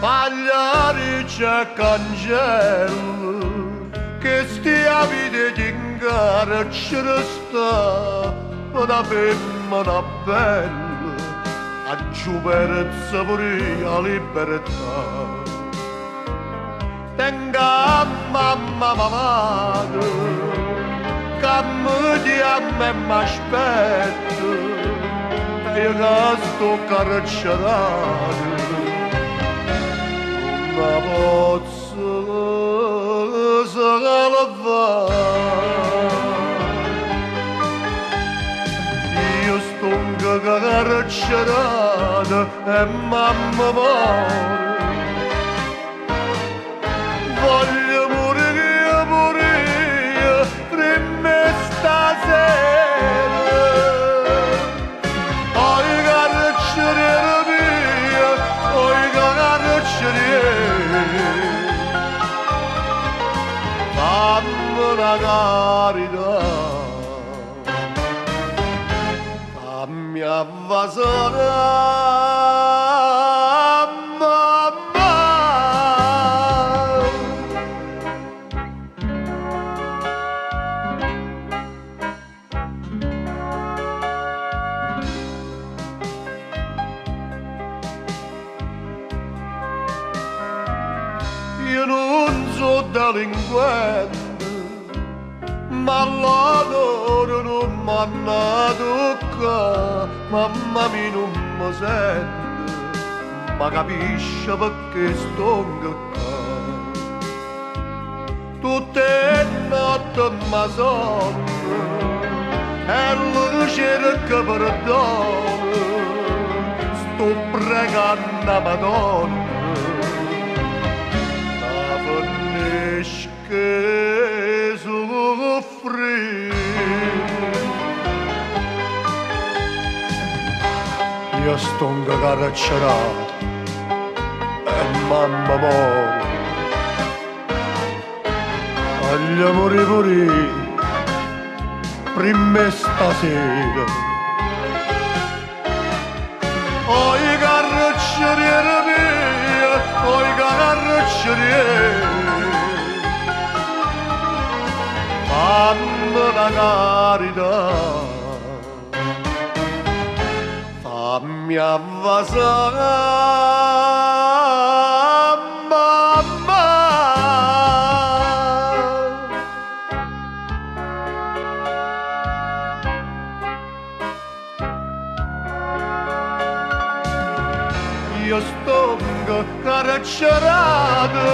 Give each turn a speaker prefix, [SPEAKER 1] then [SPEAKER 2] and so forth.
[SPEAKER 1] Pagliari c'è cancello che stia vita di ingara sta una femmina bella a giù perezza pure la libertà. Tenga mamma mamma che mi diamo e mi aspetto e io che sto carcerato non posso salvare. Io sto carcerato e mamma muore. Voglio morire per me stasera. Oi carceriere mia, oi carceriere, fammi la carità, fammi avvasare. Io non so delinquente, ma l'adoro non mi hanno toccato, mamma mia non mi sente, ma capisce perché sto qua. Tutte le notti mi sonno e lui cerca perdono, sto pregando la Madonna che soffri. Io sto carcerato e mamma muore. Voglio morire prima stasera. Oi carceriere mia, oi carceriere, fammi la carità, fammi avvasare, mamma. Io sto carcerato